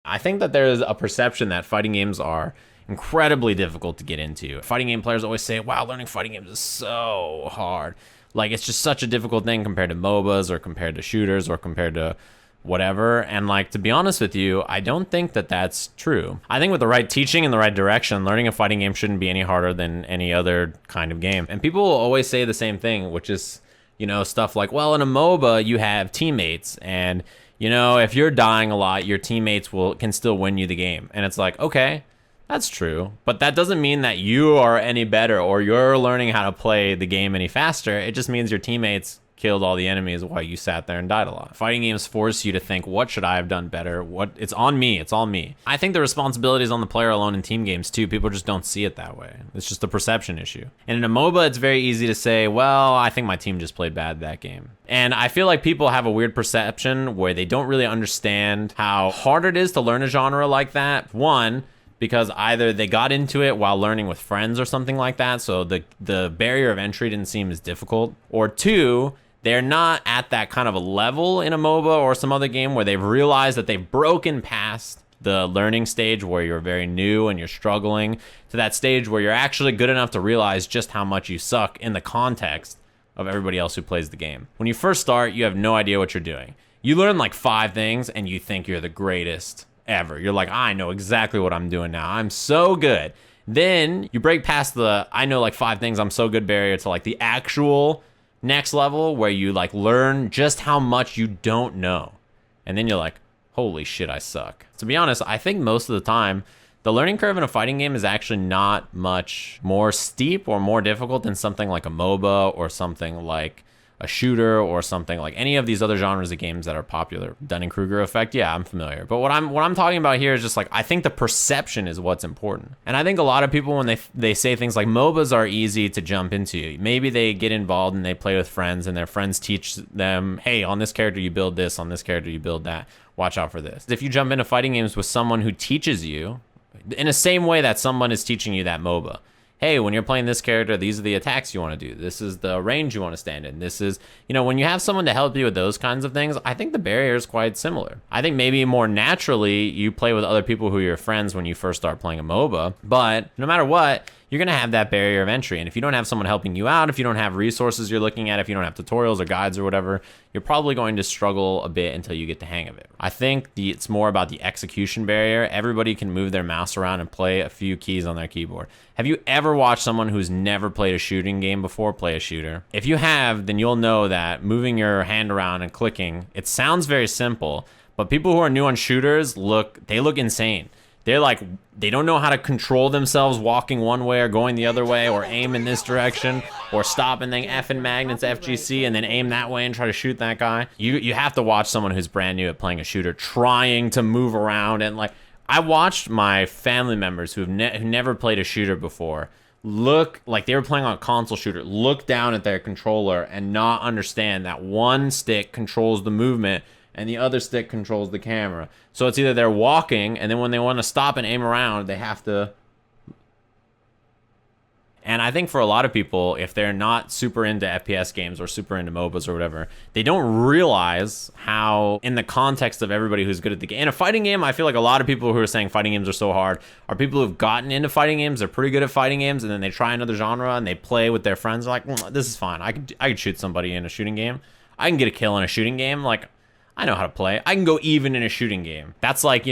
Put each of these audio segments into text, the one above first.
I think that there's a perception that fighting games are incredibly difficult to get into. Fighting game players always say, wow, learning fighting games is so hard. Like, it's just such a difficult thing compared to MOBAs or compared to shooters or compared to whatever. And like, to be honest with you, I don't think that that's true. I think with the right teaching and the right direction, learning a fighting game shouldn't be any harder than any other kind of game. And people will always say the same thing, which is, stuff like, well, in a MOBA, you have teammates, and if you're dying a lot, your teammates can still win you the game. And it's like, okay, that's true, but that doesn't mean that you are any better or you're learning how to play the game any faster. It just means your teammates killed all the enemies while you sat there and died a lot. Fighting games force you to think, what should I have done better? It's on me. It's all me. I think the responsibility is on the player alone in team games too. People just don't see it that way. It's just a perception issue. And in a MOBA, it's very easy to say, well, I think my team just played bad that game. And I feel like people have a weird perception where they don't really understand how hard it is to learn a genre like that. One, because either they got into it while learning with friends or something like that, so the barrier of entry didn't seem as difficult. Or two, they're not at that kind of a level in a MOBA or some other game where they've realized that they've broken past the learning stage where you're very new and you're struggling to that stage where you're actually good enough to realize just how much you suck in the context of everybody else who plays the game. When you first start, you have no idea what you're doing. You learn like 5 things and you think you're the greatest ever. You're like, I know exactly what I'm doing now. I'm so good. Then you break past the I know like 5 things I'm so good barrier to like the actual next level where you like learn just how much you don't know. And then you're like, holy shit, I suck. To be honest, I think most of the time the learning curve in a fighting game is actually not much more steep or more difficult than something like a MOBA or something like a shooter or something like any of these other genres of games that are popular. Dunning-Kruger effect, yeah, I'm familiar. But what I'm talking about here is just like, I think the perception is what's important. And I think a lot of people, when they say things like MOBAs are easy to jump into, maybe they get involved and they play with friends and their friends teach them, hey, on this character you build this, on this character you build that, watch out for this. If you jump into fighting games with someone who teaches you in the same way that someone is teaching you that MOBA, hey, when you're playing this character, these are the attacks you want to do. This is the range you want to stand in. This is, when you have someone to help you with those kinds of things, I think the barrier is quite similar. I think maybe more naturally you play with other people who are your friends when you first start playing a MOBA, but no matter what, you're going to have that barrier of entry. And if you don't have someone helping you out, if you don't have resources you're looking at, if you don't have tutorials or guides or whatever, you're probably going to struggle a bit until you get the hang of it. I think it's more about the execution barrier. Everybody can move their mouse around and play a few keys on their keyboard. Have you ever watched someone who's never played a shooting game before play a shooter? If you have, then you'll know that moving your hand around and clicking, it sounds very simple, but people who are new on shooters look insane. They're like, they don't know how to control themselves walking one way or going the other way or aim in this direction or stop and then F in magnets FGC and then aim that way and try to shoot that guy. You have to watch someone who's brand new at playing a shooter trying to move around. And like, I watched my family members who never played a shooter before look like they were playing on a console shooter, look down at their controller and not understand that one stick controls the movement and the other stick controls the camera. So it's either they're walking, and then when they want to stop and aim around, they have to... And I think for a lot of people, if they're not super into FPS games or super into MOBAs or whatever, they don't realize how, in the context of everybody who's good at the game... In a fighting game, I feel like a lot of people who are saying fighting games are so hard are people who've gotten into fighting games, they're pretty good at fighting games, and then they try another genre, and they play with their friends, they're like, this is fine. I could shoot somebody in a shooting game. I can get a kill in a shooting game. Like, I know how to play. I can go even in a shooting game. That's like,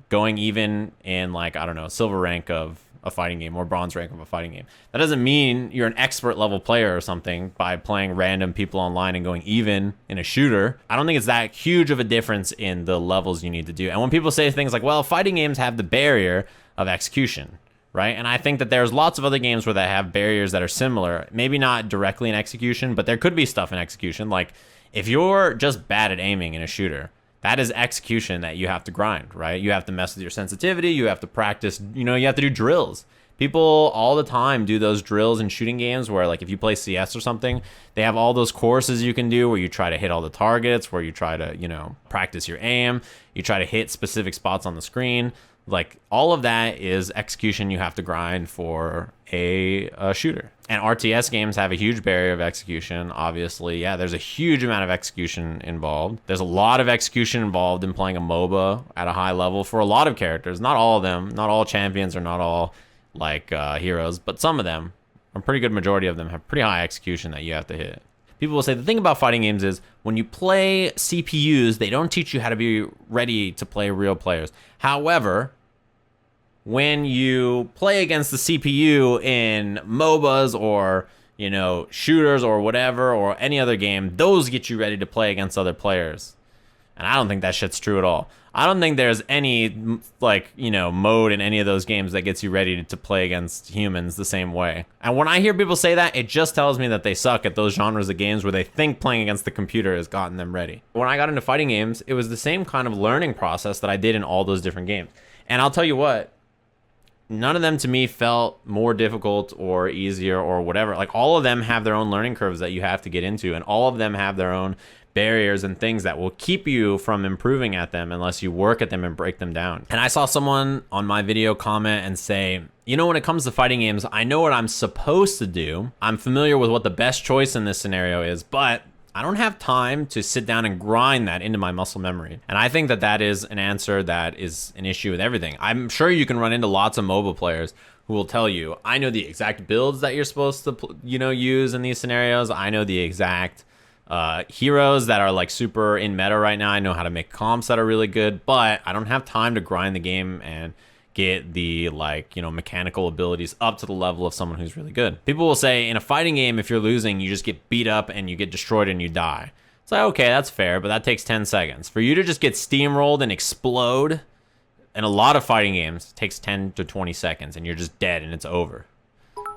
going even in like, I don't know, silver rank of a fighting game or bronze rank of a fighting game. That doesn't mean you're an expert level player or something by playing random people online and going even in a shooter. I don't think it's that huge of a difference in the levels you need to do. And when people say things like, well, fighting games have the barrier of execution, right? And I think that there's lots of other games where they have barriers that are similar, maybe not directly in execution, but there could be stuff in execution. Like, if you're just bad at aiming in a shooter, that is execution that you have to grind, right? You have to mess with your sensitivity. You have to practice, you have to do drills. People all the time do those drills in shooting games where, like, if you play CS or something, they have all those courses you can do where you try to hit all the targets, where you try to, you know, practice your aim, you try to hit specific spots on the screen. Like, all of that is execution you have to grind for a shooter. And RTS games have a huge barrier of execution, obviously. Yeah, there's a huge amount of execution involved. There's a lot of execution involved in playing a MOBA at a high level for a lot of characters. Not all of them, not all champions or not all, like, heroes, but some of them, a pretty good majority of them, have pretty high execution that you have to hit. People will say the thing about fighting games is when you play CPUs, they don't teach you how to be ready to play real players. However, when you play against the CPU in MOBAs or, you know, shooters or whatever, or any other game, those get you ready to play against other players. And I don't think that shit's true at all. I don't think there's any, like, you know, mode in any of those games that gets you ready to play against humans the same way. And when I hear people say that, it just tells me that they suck at those genres of games where they think playing against the computer has gotten them ready. When I got into fighting games, it was the same kind of learning process that I did in all those different games. And I'll tell you what, none of them to me felt more difficult or easier or whatever. Like, all of them have their own learning curves that you have to get into, and all of them have their own barriers and things that will keep you from improving at them unless you work at them and break them down. And I saw someone on my video comment and say, you know, when it comes to fighting games, I know what I'm supposed to do. I'm familiar with what the best choice in this scenario is, but I don't have time to sit down and grind that into my muscle memory. And I think that that is an answer that is an issue with everything. I'm sure you can run into lots of mobile players who will tell you, I know the exact builds that you're supposed to, you know, use in these scenarios. I know the exact heroes that are, like, super in meta right now. I know how to make comps that are really good, but I don't have time to grind the game and get the, like, you know, mechanical abilities up to the level of someone who's really good. People will say in a fighting game, if you're losing, you just get beat up and you get destroyed and you die. It's like, okay, that's fair, but that takes 10 seconds. For you to just get steamrolled and explode in a lot of fighting games, it takes 10 to 20 seconds and you're just dead and it's over.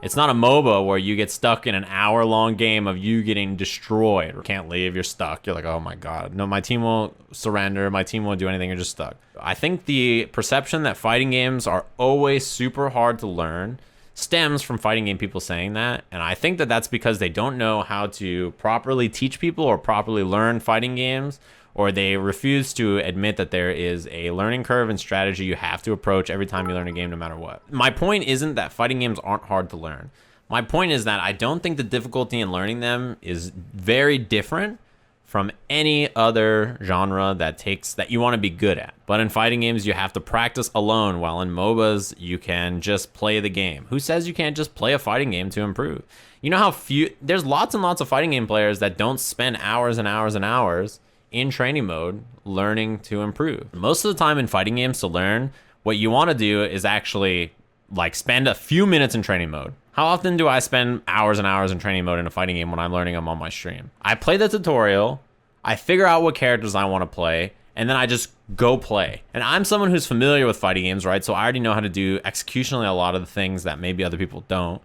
It's not a MOBA where you get stuck in an hour-long game of you getting destroyed. You can't leave, you're stuck. You're like, oh my God. No, my team won't surrender. My team won't do anything. You're just stuck. I think the perception that fighting games are always super hard to learn stems from fighting game people saying that. And I think that that's because they don't know how to properly teach people or properly learn fighting games, or they refuse to admit that there is a learning curve and strategy you have to approach every time you learn a game, no matter what. My point isn't that fighting games aren't hard to learn. My point is that I don't think the difficulty in learning them is very different from any other genre that you want to be good at. But in fighting games, you have to practice alone, while in MOBAs, you can just play the game. Who says you can't just play a fighting game to improve? You know how there's lots and lots of fighting game players that don't spend hours and hours and hours in training mode learning to improve. Most of the time in fighting games to learn, what you want to do is actually, like, spend a few minutes in training mode. How often do I spend hours and hours in training mode in a fighting game when I'm learning them on my stream? I play the tutorial, I figure out what characters I want to play, and then I just go play. And I'm someone who's familiar with fighting games, right? So I already know how to do executionally a lot of the things that maybe other people don't.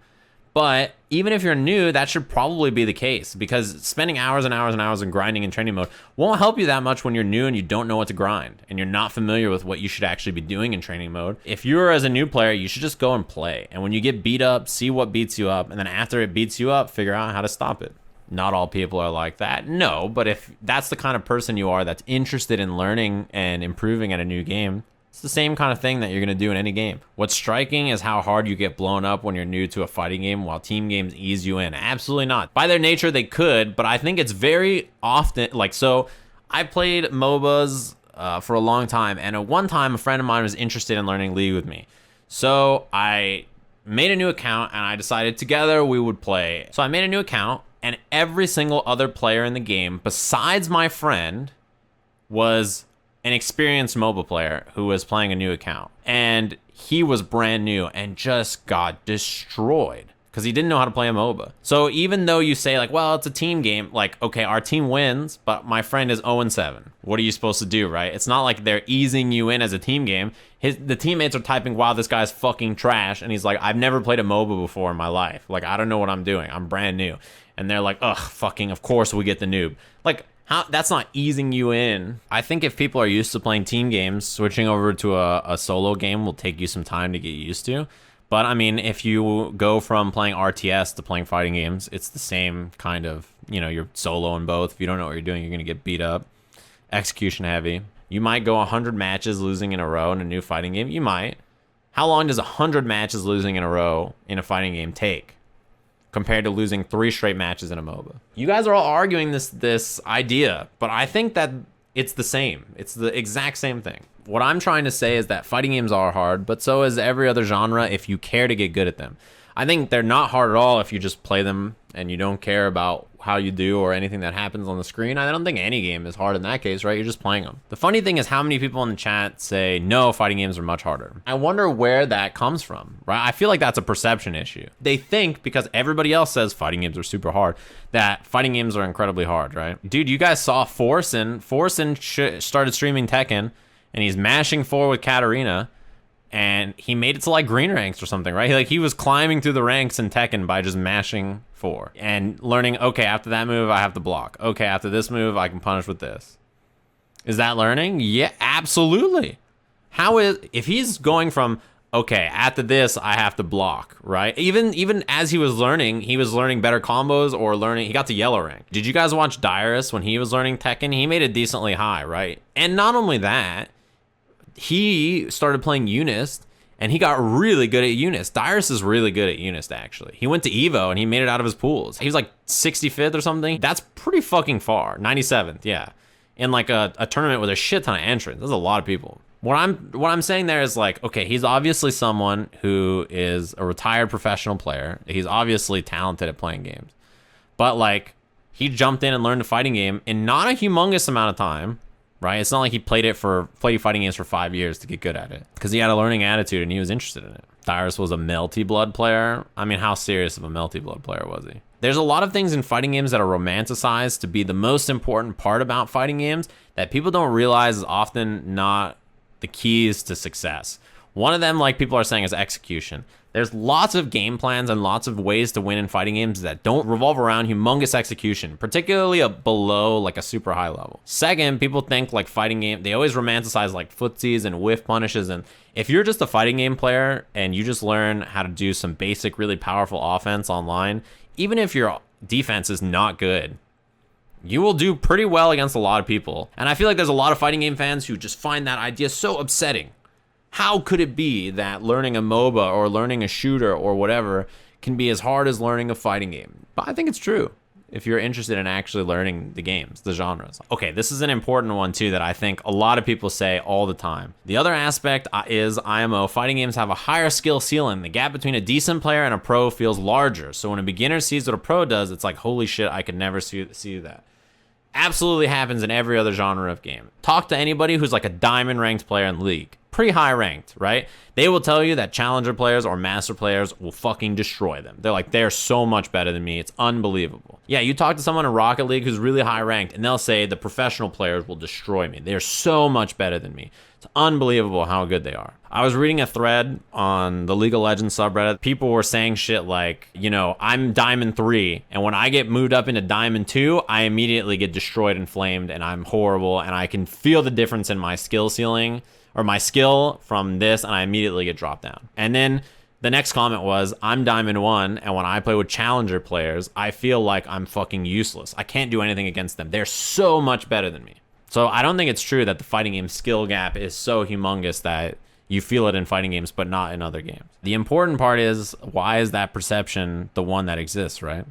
But even if you're new, that should probably be the case, because spending hours and hours and hours in grinding in training mode won't help you that much when you're new and you don't know what to grind and you're not familiar with what you should actually be doing in training mode. If you're as a new player, you should just go and play. And when you get beat up, see what beats you up. And then after it beats you up, figure out how to stop it. Not all people are like that. No, but if that's the kind of person you are that's interested in learning and improving at a new game, it's the same kind of thing that you're going to do in any game. What's striking is how hard you get blown up when you're new to a fighting game while team games ease you in. Absolutely not. By their nature, they could, but I think it's very often, like, so I played MOBAs for a long time, and at one time, a friend of mine was interested in learning League with me. So I made a new account, and I decided together we would play. So I made a new account, and every single other player in the game, besides my friend, was an experienced MOBA player who was playing a new account, and he was brand new and just got destroyed because he didn't know how to play a MOBA. So even though you say, like, well, it's a team game, like, okay, our team wins, but my friend is 0-7. What are you supposed to do, right? It's not like they're easing you in as a team game. The teammates are typing, wow, this guy's fucking trash, and he's like, I've never played a MOBA before in my life. Like, I don't know what I'm doing. I'm brand new. And they're like, ugh, fucking, of course we get the noob. Like, that's not easing you in. I think if people are used to playing team games, switching over to a solo game will take you some time to get used to. But I mean, if you go from playing RTS to playing fighting games, it's the same kind of, you're soloing both. If you don't know what you're doing, you're going to get beat up. Execution heavy. You might go 100 matches losing in a row in a new fighting game. You might. How long does 100 matches losing in a row in a fighting game take compared to losing 3 straight matches in a MOBA? You guys are all arguing this idea, but I think that it's the same. It's the exact same thing. What I'm trying to say is that fighting games are hard, but so is every other genre if you care to get good at them. I think they're not hard at all if you just play them and you don't care about how you do or anything that happens on the screen. I don't think any game is hard in that case, right? You're just playing them. The funny thing is how many people in the chat say, no, fighting games are much harder. I wonder where that comes from, right? I feel like that's a perception issue. They think because everybody else says fighting games are super hard, that fighting games are incredibly hard, right? Dude, you guys saw Forsen started streaming Tekken, and he's mashing 4 with Katarina, and he made it to like green ranks or something, right? He was climbing through the ranks in Tekken by just mashing 4 and learning, okay, after that move, I have to block. Okay, after this move, I can punish with this. Is that learning? Yeah, absolutely. If he's going from, okay, after this, I have to block, right? Even as he was learning better combos or he got to yellow rank. Did you guys watch Dyrus when he was learning Tekken? He made it decently high, right? And not only that, he started playing Eunice, and he got really good at Eunice. Dyrus is really good at Eunice, actually. He went to Evo, and he made it out of his pools. He was like 65th or something. That's pretty fucking far. 97th, yeah. In like a tournament with a shit ton of entrants. There's a lot of people. What I'm saying there is like, okay, he's obviously someone who is a retired professional player. He's obviously talented at playing games. But like, he jumped in and learned a fighting game in not a humongous amount of time. Right? It's not like he played fighting games for 5 years to get good at it, because he had a learning attitude and he was interested in it. Dyrus was a Melty Blood player. I mean, how serious of a Melty Blood player was he? There's a lot of things in fighting games that are romanticized to be the most important part about fighting games that people don't realize is often not the keys to success. One of them, like people are saying, is execution. There's lots of game plans and lots of ways to win in fighting games that don't revolve around humongous execution, particularly below like a super high level. Second, people think like fighting game, they always romanticize like footsies and whiff punishes. And if you're just a fighting game player and you just learn how to do some basic, really powerful offense online, even if your defense is not good, you will do pretty well against a lot of people. And I feel like there's a lot of fighting game fans who just find that idea so upsetting. How could it be that learning a MOBA or learning a shooter or whatever can be as hard as learning a fighting game? But I think it's true if you're interested in actually learning the games, the genres. Okay, this is an important one too that I think a lot of people say all the time. The other aspect is IMO. Fighting games have a higher skill ceiling. The gap between a decent player and a pro feels larger. So when a beginner sees what a pro does, it's like, holy shit, I could never see that. Absolutely happens in every other genre of game. Talk to anybody who's like a diamond ranked player in League. Pretty high ranked, right? They will tell you that challenger players or master players will fucking destroy them. They're like, they're so much better than me. It's unbelievable. Yeah, you talk to someone in Rocket League who's really high ranked and they'll say the professional players will destroy me. They're so much better than me. It's unbelievable how good they are. I was reading a thread on the League of Legends subreddit. People were saying shit like, I'm Diamond 3, and when I get moved up into Diamond 2, I immediately get destroyed and flamed, and I'm horrible, and I can feel the difference in my skill ceiling, or my skill from this, and I immediately get dropped down. And then the next comment was, I'm Diamond 1, and when I play with challenger players, I feel like I'm fucking useless. I can't do anything against them. They're so much better than me. So I don't think it's true that the fighting game skill gap is so humongous that you feel it in fighting games, but not in other games. The important part is, why is that perception the one that exists, right?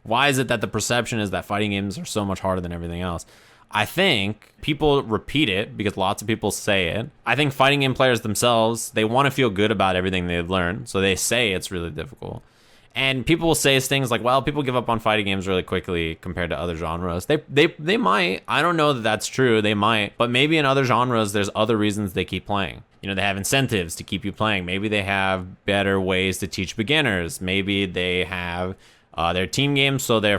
Why is it that the perception is that fighting games are so much harder than everything else? I think people repeat it because lots of people say it. I think fighting game players themselves, they want to feel good about everything they've learned, so they say it's really difficult. And people will say things like, well, people give up on fighting games really quickly compared to other genres. They might. I don't know that that's true. They might. But maybe in other genres, there's other reasons they keep playing. They have incentives to keep you playing. Maybe they have better ways to teach beginners. Maybe they have their team games, so they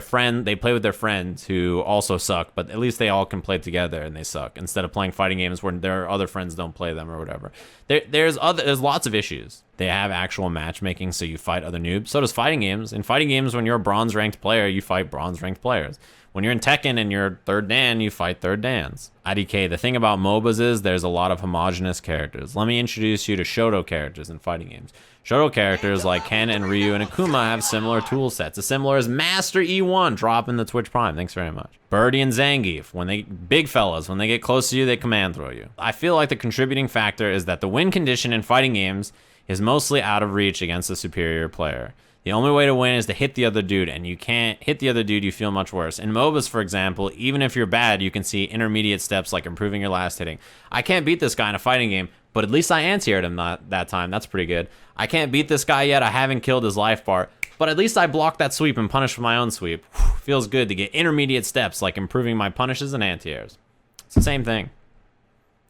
play with their friends who also suck, but at least they all can play together and they suck, instead of playing fighting games where their other friends don't play them or whatever. There's lots of issues. They have actual matchmaking, so you fight other noobs. So does fighting games. In fighting games, when you're a bronze ranked player, you fight bronze ranked players. When you're in Tekken and you're third Dan, you fight third Dans. IDK, the thing about MOBAs is there's a lot of homogenous characters. Let me introduce you to Shoto characters in fighting games. Shoto characters like Ken and Ryu and Akuma have similar tool sets, as similar as Master E1, drop in the Twitch Prime, thanks very much. Birdie and Zangief, big fellas, when they get close to you, they command throw you. I feel like the contributing factor is that the win condition in fighting games is mostly out of reach against a superior player. The only way to win is to hit the other dude, and you can't hit the other dude, you feel much worse. In MOBAs, for example, even if you're bad, you can see intermediate steps like improving your last hitting. I can't beat this guy in a fighting game, but at least I anti-aired him that time. That's pretty good. I can't beat this guy yet. I haven't killed his life bar, but at least I blocked that sweep and punished with my own sweep. Whew, feels good to get intermediate steps like improving my punishes and anti-airs. It's the same thing.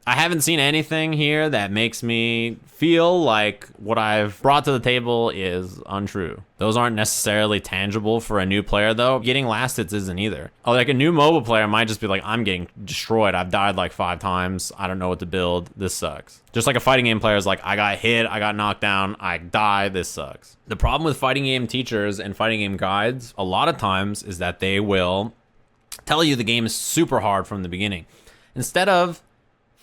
I haven't seen anything here that makes me feel like what I've brought to the table is untrue. Those aren't necessarily tangible for a new player, though. Getting last hits isn't either. Oh, like a new mobile player might just be like, I'm getting destroyed. I've died like 5 times. I don't know what to build. This sucks. Just like a fighting game player is like, I got hit, I got knocked down, I died, this sucks. The problem with fighting game teachers and fighting game guides a lot of times is that they will tell you the game is super hard from the beginning. Instead of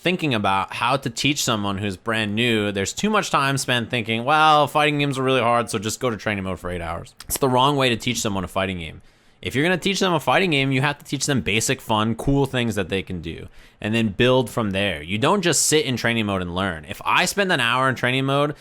thinking about how to teach someone who's brand new, there's too much time spent thinking, well, fighting games are really hard, so just go to training mode for 8 hours. It's the wrong way to teach someone a fighting game. If you're going to teach them a fighting game, you have to teach them basic, fun, cool things that they can do, and then build from there. You don't just sit in training mode and learn. If I spend an hour in training mode,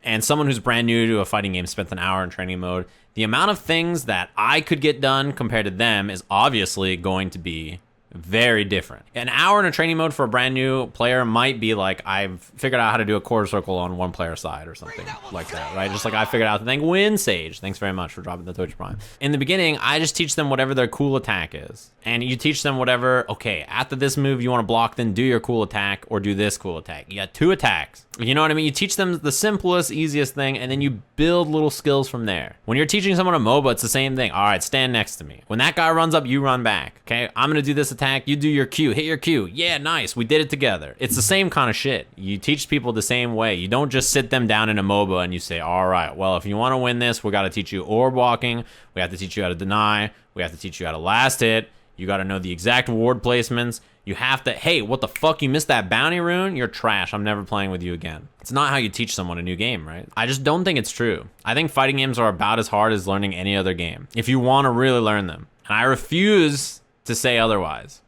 and someone who's brand new to a fighting game spent an hour in training mode, the amount of things that I could get done compared to them is obviously going to be very different. An hour in a training mode for a brand new player might be like, I've figured out how to do a quarter circle on one player side or something like that, right? Just like I figured out the thing. Win Sage, thanks very much for dropping the Twitch Prime. In the beginning, I just teach them whatever their cool attack is. And you teach them whatever, okay, after this move you want to block, then do your cool attack or do this cool attack. You got 2 attacks. You know what I mean? You teach them the simplest, easiest thing, and then you build little skills from there. When you're teaching someone a MOBA, it's the same thing. All right, stand next to me. When that guy runs up, you run back. Okay, I'm gonna do this attack, you do your Q, hit your Q. Yeah, nice, we did it together. It's the same kind of shit. You teach people the same way. You don't just sit them down in a MOBA and you say, all right, well, if you wanna win this, we gotta teach you orb walking, we have to teach you how to deny, we have to teach you how to last hit, you gotta know the exact ward placements. You have to, hey, what the fuck, you missed that bounty rune? You're trash, I'm never playing with you again. It's not how you teach someone a new game, right? I just don't think it's true. I think fighting games are about as hard as learning any other game, if you wanna really learn them. And I refuse to say otherwise.